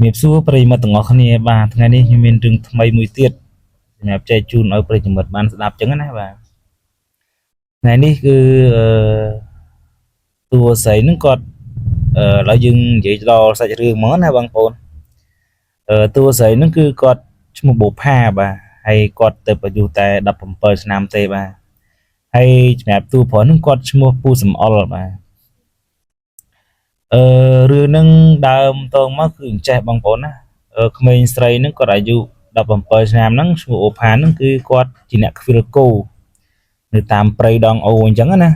មានសួរប្រិយមិត្តទាំងអស់គ្នាបាទថ្ងៃនេះខ្ញុំមានរឿងថ្មីមួយទៀតសម្រាប់ចែកជូនឲ្យប្រិយមិត្តបានស្ដាប់ចឹងណាបាទថ្ងៃនេះគឺតួស្រីនឹងគាត់ឥឡូវយើងនិយាយដល់សាច់រឿងហ្មងណាបងប្អូនតួស្រីនឹងគឺគាត់ឈ្មោះបូផាបាទហើយគាត់ទៅអាយុតែ17ឆ្នាំទេបាទហើយសម្រាប់តួប្រុសនឹងគាត់ឈ្មោះពូសំអល់បាទរឿងហ្នឹងដើមតងមកគឺអញ្ចេះបងប្អូនណាក្មេងស្រីហ្នឹងគាត់អាយុ17ឆ្នាំហ្នឹងឈ្មោះអូផាហ្នឹងគឺគាត់ជាអ្នកខ្វៀលគោនៅតាមព្រៃដងអូអញ្ចឹងណា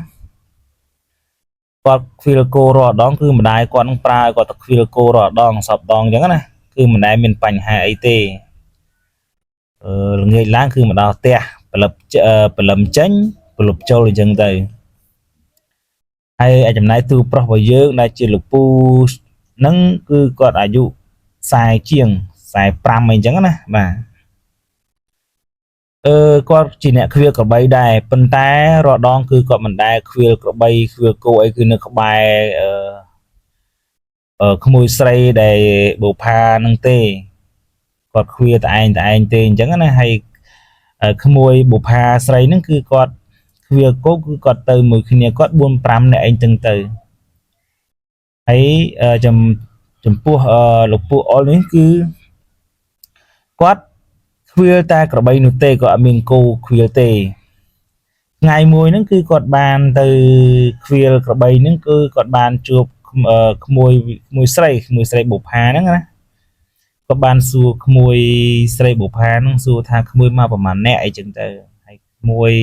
គាត់ខ្វៀលគោរាល់ដងគឺម្ដាយគាត់នឹងប្រើគាត់ទៅខ្វៀលគោរាល់ដងសពដងអញ្ចឹងណាគឺមិនដែលមានបញ្ហាអីទេល្ងាចឡើងគឺមកដល់ផ្ទះព្រលឹមចេញព្រលប់ចូលអញ្ចឹងទៅហើយចំណែកទូប្រុសរបស់យើងដែលជាលោកពូហ្នឹងគឺគាត់អាយុ40ជាង45អីចឹងណាបាទគាត់ជាអ្នកខ្វៀលក្របីដែរប៉ុន្តែរាល់ដងគឺគាត់មិនដែលខ្វៀលក្របីខ្វៀលគោអីគឺនៅក្បែរក្មួយស្រីដែលបូផាហ្នឹងទេគាត់ខ្វៀលតែឯងទេអញ្ចឹងណាហើយក្មួយបូផាស្រីហ្នឹងគឺគាត់ខ្វៀលគោគឺគាត់ទៅមួយគ្នាគាត់4-5នាក់ឯងចឹងទៅហើយចំពោះលោកពូអុលនេះគឺគាត់ខ្វៀលតែក្របីនោះទេគាត់អត់មានគោខ្វៀលទេថ្ងៃមួយហ្នឹងគឺគាត់បានទៅខ្វៀលក្របីហ្នឹងគឺគាត់បានជួបក្មួយស្រីបូផាហ្នឹងណាគាត់បានសួរក្មួយស្រីបូផាហ្នឹងសួរថាក្មួយមកប្រហែលអ្នកអីចឹងទៅហើយក្មួយ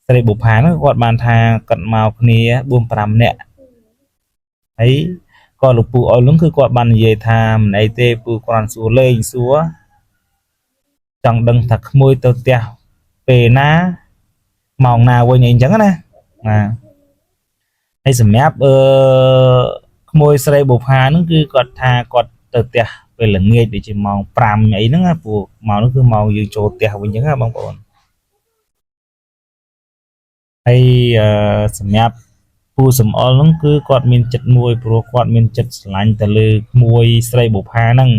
ស្រីបូផាហ្នឹងគាត់បានថាគាត់មកគ្នា4-5នាក់ហើយក៏លោកពូអុលហ្នឹងគឺគាត់បាននិយាយថាមិនអីទេពូគ្រាន់សួរលេងសួរចង់ដឹងថាក្មួយទៅផ្ទះពេលណាម៉ោងណាវិញអីចឹងណាហើយសម្រាប់ក្មួយស្រីបូផាហ្នឹងគឺគាត់ថាគាត់ទៅផ្ទះពេលល្ងាចដូចជាម៉ោង5អីហ្នឹងណាព្រោះម៉ោងហ្នឹងគឺម៉ោងយើងចូលផ្ទះវិញចឹងណាបងប្អូនហើយសម្រាប់ពូសំអល់ហ្នឹងគឺគាត់មានចិត្តមួយព្រោះគាត់មានចិត្តស្រឡាញ់ទៅលើក្មួយស្រីបូផាហ្នឹង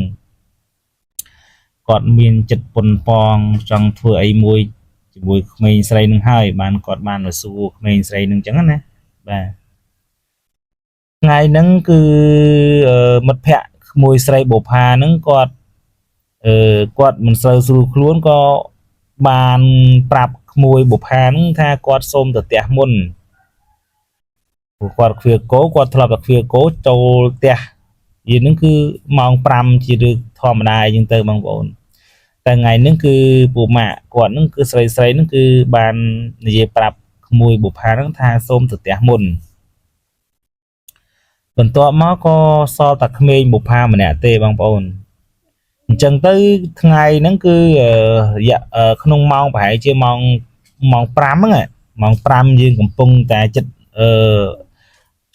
គាត់មានចិត្តប៉ុនប៉ងចង់ធ្វើអីមួយជាមួយក្មេងស្រីនឹងហើយបានគាត់បានទៅសួរក្មេងស្រីនឹងចឹងណាបាទថ្ងៃហ្នឹងគឺមិត្តភ័ក្តិក្មួយស្រីបូផាហ្នឹងគាត់មិនសូវស្រួលខ្លួនក៏បានប្រាប់ក្មួយបូផាហ្នឹងថាគាត់សូមទៅផ្ទះមុនព្រោះគាត់ខ្វៀលគោគាត់ធ្លាប់តែខ្វៀលគោចូលផ្ទះយីហ្នឹងគឺម៉ោង5ជារឿងធម្មតាអញ្ចឹងទៅបងប្អូនតែថ្ងៃហ្នឹងគឺពូម៉ាក់គាត់ហ្នឹងគឺស្រីហ្នឹងគឺបាននិយាយប្រាប់ក្មួយបូផាហ្នឹងថាសូមទៅផ្ទះមុនបន្ទាប់មកក៏សល់តែក្មេងបូផាម្នាក់ទេបងប្អូនអញ្ចឹងទៅថ្ងៃហ្នឹងគឺរយៈក្នុងម៉ោងប្រហែលជាម៉ោង5ហ្នឹងម៉ោង5យើងកំពុងតែចិត្ត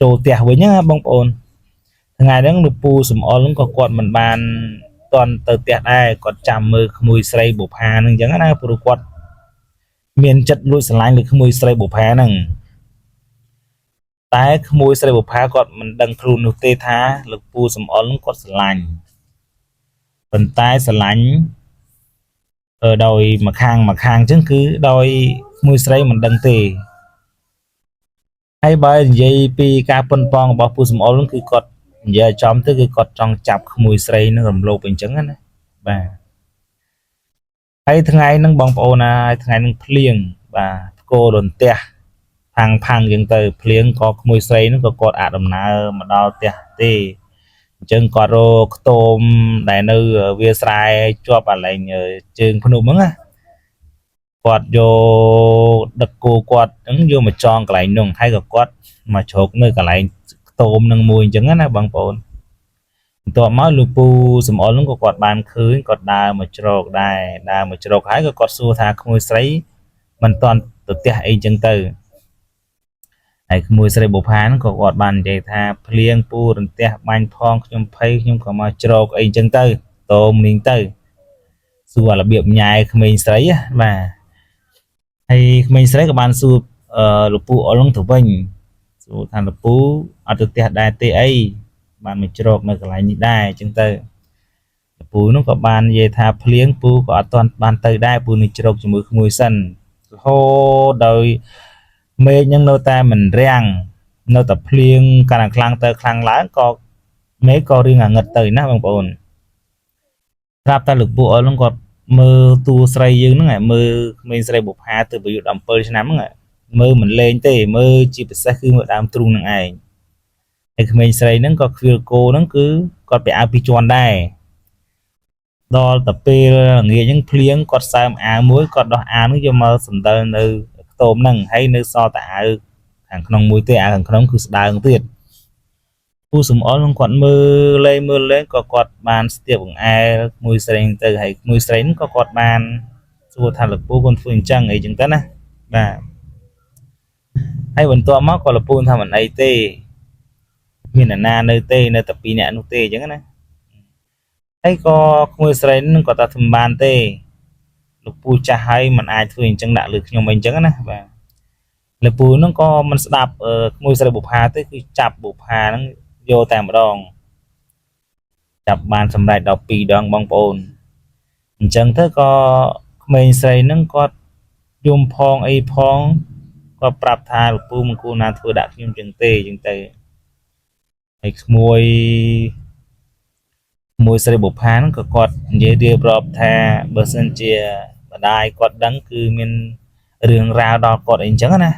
ចូលផ្ទះវិញណាបងប្អូនថ្ងៃហ្នឹងលោកពូសំអល់ហ្នឹងក៏គាត់មិនបានតន់ទៅផ្ទះដែរគាត់ចាំមើលក្មួយស្រីបូផាហ្នឹងអញ្ចឹងណាព្រោះគាត់មានចិត្តលួចស្រឡាញ់លើក្មួយស្រីបូផាហ្នឹងតែក្មួយស្រីបូផាគាត់មិនដឹងខ្លួននោះទេថាលោកពូសំអល់ហ្នឹងគាត់ស្រឡាញ់ប៉ុន្តែស្រឡាញ់ដោយម្ខាងអញ្ចឹងគឺដោយក្មួយស្រីមិនដឹងទេហើយបើនិយាយពីការប៉ុនប៉ងរបស់ពូសំអល់ហ្នឹងគឺគាត់និយាយចំទៅគឺគាត់ចង់ចាប់ក្មួយស្រីនឹងរំលោភអញ្ចឹងណាបាទហើយថ្ងៃហ្នឹងបងប្អូនណាថ្ងៃហ្នឹងភ្លៀងបាទផ្គររន្ទះផាំងអញ្ចឹងទៅភ្លៀងក៏ក្មួយស្រីហ្នឹងក៏គាត់អាចដំណើរមកដល់ផ្ទះទេអញ្ចឹងគាត់រកខ្ទមដែលនៅវាស្រែជាប់កន្លែងជើងភ្នំហ្នឹងណាគាត់យកដឹកគោគាត់ហ្នឹងយកមកចងកន្លែងនោះហើយក៏គាត់មកជ្រកនៅកន្លែងខ្ទមនឹងមួយអញ្ចឹងណាបងប្អូនបន្ទាប់មកលោកពូសំអល់ហ្នឹងក៏គាត់បានឃើញគាត់ដើរមកជ្រកដែរហើយក៏គាត់សួរថាក្មួយស្រីមិនតន់ទៅផ្ទះអីអញ្ចឹងទៅហើយក្មួយស្រីបូផាហ្នឹងក៏គាត់បាននិយាយថាភ្លៀងពូរន្ទះបាញ់ផងខ្ញុំភ័យខ្ញុំក៏មកជ្រកអីអញ្ចឹងទៅតោមនាងទៅសួររបៀបញ៉ែក្មេងស្រីបាទហើយក្មេងស្រីក៏បានសួរលោកពូអុលហ្នឹងទៅវិញសួរថាលោកពូអត់ទៅផ្ទះដែរទេអី bạn mình trộn nó lại như đai chúng ta pú nó có bạn về thà phliếng pú có toàn bạn tới đai pú mình trộn cho mùi sân hô đời mê nhưng nô ta mình rèn nô tập phliếng cả khlang tới khlang lá có mấy có riêng ngật tới nè bằng bồn rạp ta lực bộ nó có mơ tu sray dương nó ngày mơ mình sray bột hà từ ví dụ đầm pơ nắm ngày mơ mình lên tê mơ chỉ phải sẽ khi mà đam trung năng ai thì mình sray nó có phiêu cô nó cứ có bị áp chọn đây đo tập p nghĩa những phliếng có sao à muối có đo à nó cho mơ sầm tơ nơi tôm năng hay nơi so tạ hàng non muối tê hàng non cứ đa tuyệtผู้สมอลงกอดมือเลยก็กอดบานเตียบของแอร์มือเสรงเตอให้มือเสรงก็กอดบานสู้ทันหลักปูคนฟื้นจังไอ้จังตันนะบ่าให้บนตัวมากก็หลักปูทำมันไอเต้มีหน้าเนเต้เนแต่ปีเนี่ยนุเต้จังนะไอ้ก็มือเสรงก็ตัดทำบานเต้หลักปูจะให้มันไอฟื้นจังหนักหรือยังไม่จังนะบ่าหลักปูนั่นก็มันสลับมือเสรงบุพาเต้คือจับบุพานั่งโยแต่มาดองจับบานสำหรับดอกปีดองบองโปนจังเธอก็เมนใส่นั่งก็ยุมพองไอพองก็ปรับทาหรือปูมันกูนาทัวดักยุ่มจังเตไอมวยใส่บุพานั่นก็กอดเยเดียบรอบแทเบอร์เซนเจียมาได้กอดดังคือมันเรื่องราวดอกกอดเองจังนะ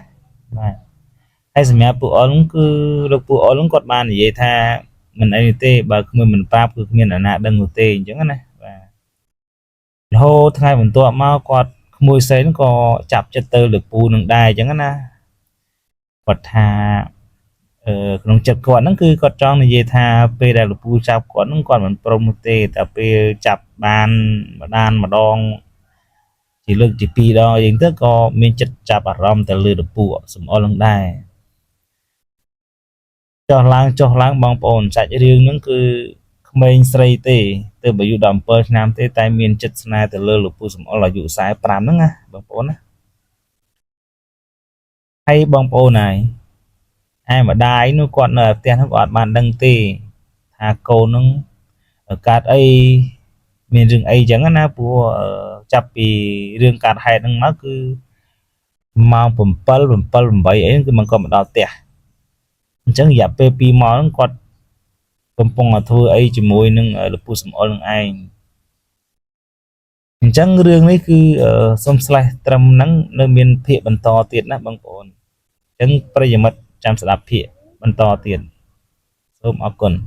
ให้สมัยปูอ้อลงคือลูกปูอ้อลงกอดบานอย่างท่าmình ấy tê bà mình pap cứ miền ở nạ đằng tê chẳng này và hô thay mình tua mau quạt môi sấy nó có chập chất tơ lực pu nâng đài chẳng na quạt hà nông chập quạt nó cứ quạt trong này về tha pe đại lực pu chập quạt nó còn mình promoteแต่pe chập bàn mà đan mà đong chỉ lực chỉ pi đó những thứ có miền chất chập ở romแต่lực pu sum all nâng đài cho lang bong bồn sạch riêng nó cứ mình sấy tê từ bây giờ đầm pơ nam tê tai miền chất na từ lơ lụp sum là dụ sai pram nó nghe bong bồn á hay bong bồn này ai mà đai nó còn ở tiền nó còn bàn đăng tê hà cô nó ở cát ấy miền rừng ấy chẳng na bùa chập vì rừng cát hay nó má cứ mau bầm bậy ấy cứ mình còn một đào tè chẳng giả pe pi món quạt cầm pong ở thôi ấy chỉ môi nâng ở lập sum all nâng ai chẳng riêng đấy cứ xong slide trầm nắng nơi miền phía bần to tiền nè bằng ổn chẳng bây giờ mất chăm sạch phía bần to tiền sớm ở quần